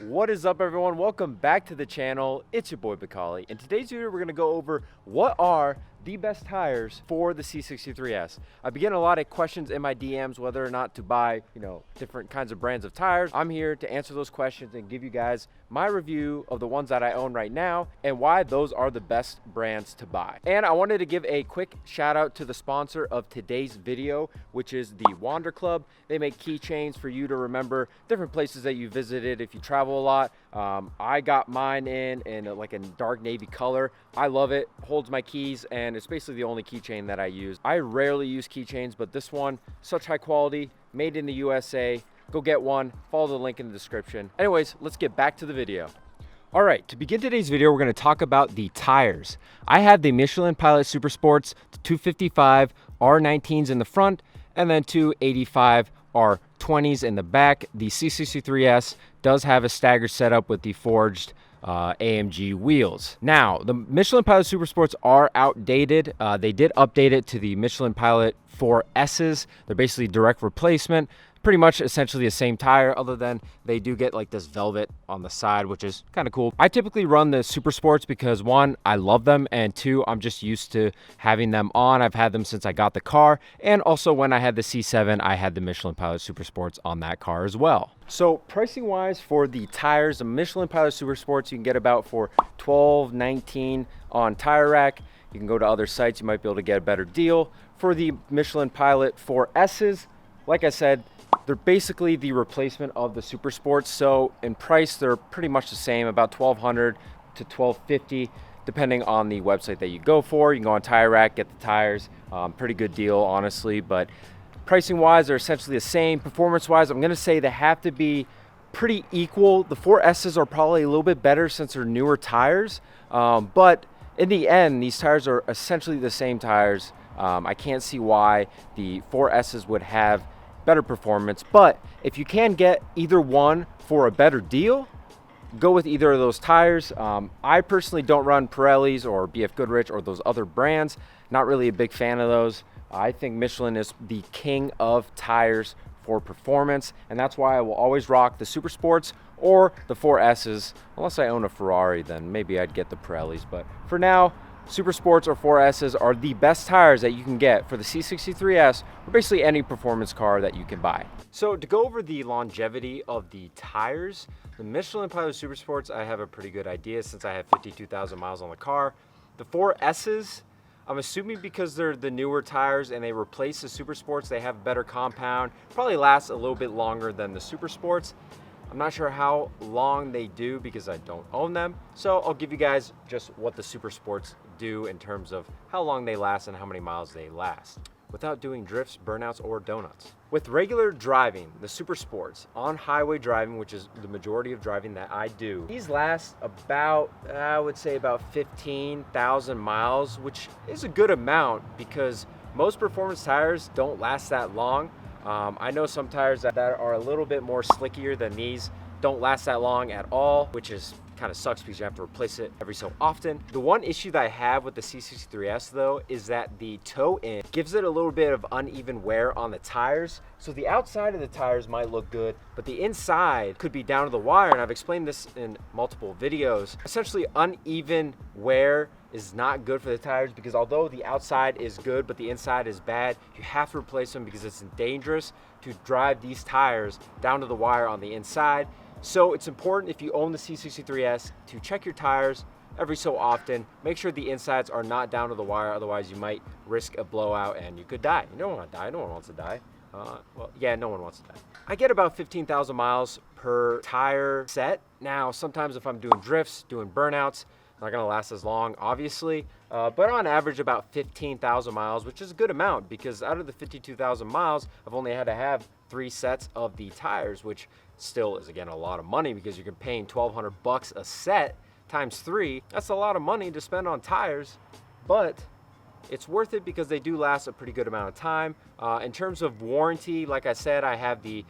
What is up, everyone? Welcome back to the channel. It's your boy Bacali. In today's video, we're going to go over what are the best tires for the C63S. I've been getting a lot of questions in my DMs whether or not to buy, different kinds of brands of tires. I'm here to answer those questions and give you guys my review of the ones that I own right now and why those are the best brands to buy. And I wanted to give a quick shout out to the sponsor of today's video, which is the Wander Club. They make keychains for you to remember different places that you visited if you travel a lot. I got mine in like a dark navy color. I love it. Holds my keys, and it's basically the only keychain that I use. I rarely use keychains, but this one, such high quality, made in the USA. Go get one. Follow the link in the description. Anyways, let's get back to the video. All right, to begin today's video, we're going to talk about the tires. I have the Michelin Pilot Super Sports 255 R19s in the front, and then 285 R20s in the back. The C63S does have a staggered setup with the forged AMG wheels. Now, the Michelin Pilot Super Sports are outdated. They did update it to the Michelin Pilot 4Ss. They're basically direct replacement. Pretty much essentially the same tire, other than they do get like this velvet on the side, which is kind of cool. I typically run the Super Sports because one, I love them, and two, I'm just used to having them on. I've had them since I got the car, and also when I had the C7, I had the Michelin Pilot Super Sports on that car as well. So pricing wise for the tires, the Michelin Pilot Super Sports you can get about for $12, $19 on Tire Rack. You can go to other sites, you might be able to get a better deal. For the Michelin Pilot 4Ss, like I said, they're basically the replacement of the Super Sports. So in price, they're pretty much the same, about $1,200 to $1,250, depending on the website that you go for. You can go on Tire Rack, get the tires. Pretty good deal, honestly. But pricing wise, they're essentially the same. Performance wise, I'm going to say they have to be pretty equal. The 4Ss are probably a little bit better since they're newer tires. But in the end, these tires are essentially the same tires. I can't see why the 4Ss would have better performance, but if you can get either one for a better deal, go with either of those tires. I personally don't run Pirellis or BF Goodrich or those other brands. Not really a big fan of those. I think Michelin is the king of tires for performance, and that's why I will always rock the Super Sports or the 4Ss. Unless I own a Ferrari, then maybe I'd get the Pirellis, but for now, Super Sports or 4Ss are the best tires that you can get for the C63S or basically any performance car that you can buy. So to go over the longevity of the tires, the Michelin Pilot Super Sports, I have a pretty good idea since I have 52,000 miles on the car. The 4Ss, I'm assuming because they're the newer tires and they replace the Super Sports, they have better compound, probably lasts a little bit longer than the Super Sports. I'm not sure how long they do because I don't own them. So I'll give you guys just what the Super Sports do in terms of how long they last and how many miles they last without doing drifts, burnouts, or donuts. With regular driving, the Super Sports, on highway driving, which is the majority of driving that I do, these last about, I would say about 15,000 miles, which is a good amount because most performance tires don't last that long. I know some tires that are a little bit more slickier than these don't last that long at all, which is kind of sucks because you have to replace it every so often. The one issue that I have with the C63S though is that the toe in gives it a little bit of uneven wear on the tires. So the outside of the tires might look good, but the inside could be down to the wire, and I've explained this in multiple videos. Essentially, uneven wear is not good for the tires because although the outside is good but the inside is bad, you have to replace them because it's dangerous to drive these tires down to the wire on the inside. So it's important if you own the C63S to check your tires every so often. Make sure the insides are not down to the wire, otherwise you might risk a blowout and you could die. You don't want to die, no one wants to die. Well, yeah, no one wants to die. I get about 15,000 miles per tire set. Now, sometimes if I'm doing drifts, doing burnouts, not gonna last as long, obviously, but on average about 15,000 miles, which is a good amount because out of the 52,000 miles, I've only had to have 3 sets of the tires, which still is again a lot of money because you're paying $1,200 a set times 3. That's a lot of money to spend on tires, but it's worth it because they do last a pretty good amount of time. In terms of warranty, like I said, I have the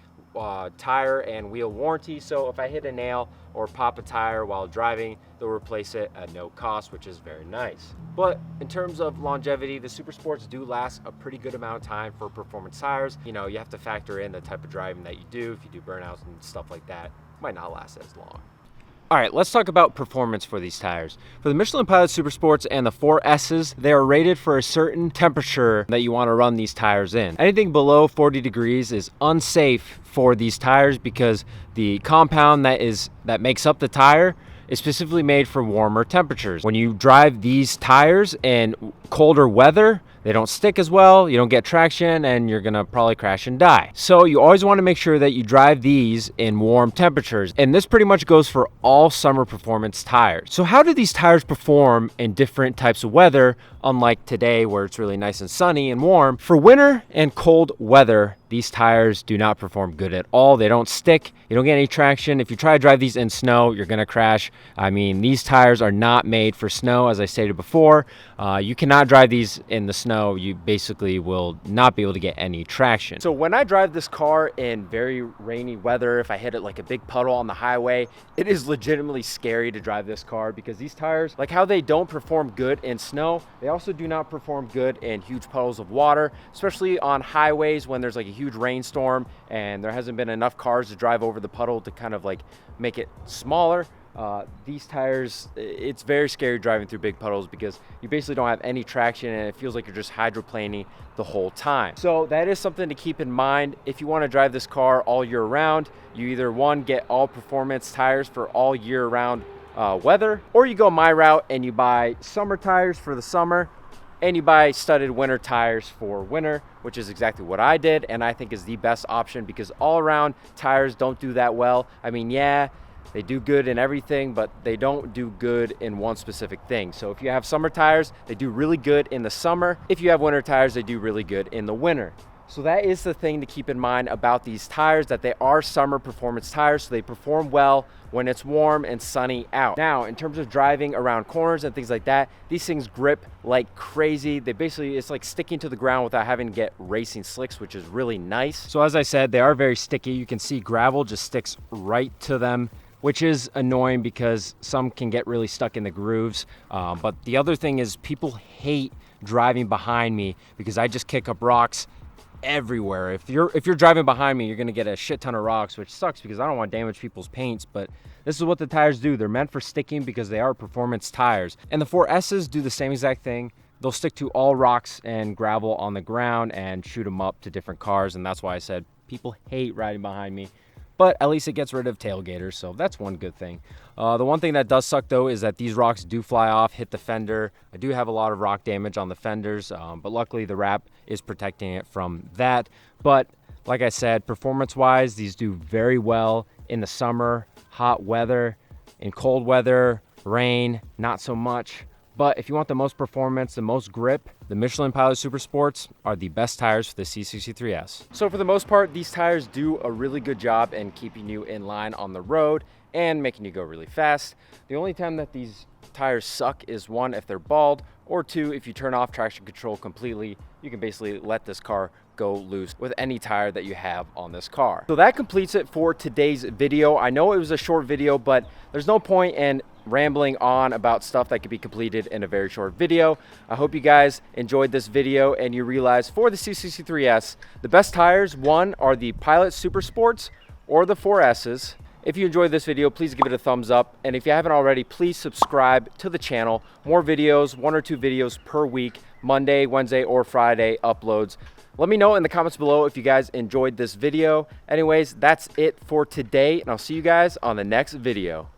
tire and wheel warranty, so if I hit a nail or pop a tire while driving, they'll replace it at no cost, which is very nice. But in terms of longevity, the Super Sports do last a pretty good amount of time for performance tires. You know, you have to factor in the type of driving that you do, if you do burnouts and stuff like that. might not last as long. All right, let's talk about performance for these tires. For the Michelin Pilot Super Sports and the 4Ss, they are rated for a certain temperature that you want to run these tires in. Anything below 40 degrees is unsafe for these tires because the compound that makes up the tire is specifically made for warmer temperatures. When you drive these tires in colder weather, they don't stick as well, you don't get traction, and you're gonna probably crash and die. So you always wanna make sure that you drive these in warm temperatures. And this pretty much goes for all summer performance tires. So how do these tires perform in different types of weather, unlike today where it's really nice and sunny and warm? For winter and cold weather, these tires do not perform good at all. They don't stick, you don't get any traction. If you try to drive these in snow, you're gonna crash. I mean, these tires are not made for snow, as I stated before. You cannot drive these in the snow. You basically will not be able to get any traction. So when I drive this car in very rainy weather, if I hit it like a big puddle on the highway, it is legitimately scary to drive this car because these tires, like how they don't perform good in snow, they also do not perform good in huge puddles of water, especially on highways when there's like a huge rainstorm and there hasn't been enough cars to drive over the puddle to kind of like make it smaller. These tires, it's very scary driving through big puddles because you basically don't have any traction and it feels like you're just hydroplaning the whole time. So that is something to keep in mind. If you want to drive this car all year round, you either one, get all performance tires for all year round weather, or you go my route and you buy summer tires for the summer and you buy studded winter tires for winter, which is exactly what I did and I think is the best option because all around tires don't do that well. I mean, yeah, they do good in everything, but they don't do good in one specific thing. So if you have summer tires, they do really good in the summer. If you have winter tires, they do really good in the winter. So that is the thing to keep in mind about these tires, that they are summer performance tires, so they perform well when it's warm and sunny out. Now, in terms of driving around corners and things like that, these things grip like crazy. They basically, it's like sticking to the ground without having to get racing slicks, which is really nice. So as I said, they are very sticky. You can see gravel just sticks right to them, which is annoying because some can get really stuck in the grooves. But the other thing is people hate driving behind me because I just kick up rocks everywhere. If you're driving behind me, you're gonna get a shit ton of rocks, which sucks because I don't want to damage people's paints, but this is what the tires do. They're meant for sticking because they are performance tires. And the 4Ss do the same exact thing. They'll stick to all rocks and gravel on the ground and shoot them up to different cars, and that's why I said people hate riding behind me. But at least it gets rid of tailgaters, so that's one good thing. The one thing that does suck though is that these rocks do fly off, hit the fender. I do have a lot of rock damage on the fenders, but luckily the wrap is protecting it from that. But like I said, performance-wise, these do very well in the summer, hot weather. In cold weather, rain, not so much. But if you want the most performance, the most grip, the Michelin Pilot Super Sports are the best tires for the C63s. So for the most part, these tires do a really good job in keeping you in line on the road and making you go really fast. The only time that these tires suck is one, if they're bald, or two, if you turn off traction control completely, you can basically let this car go loose with any tire that you have on this car. So that completes it for today's video. I know it was a short video, but there's no point in rambling on about stuff that could be completed in a very short video. I hope you guys enjoyed this video and you realize for the C63s, the best tires, one, are the Pilot Super Sports or the 4Ss. If you enjoyed this video, please give it a thumbs up. And if you haven't already, please subscribe to the channel. More videos, 1 or 2 videos per week, Monday, Wednesday, or Friday uploads. Let me know in the comments below if you guys enjoyed this video. Anyways, that's it for today, and I'll see you guys on the next video.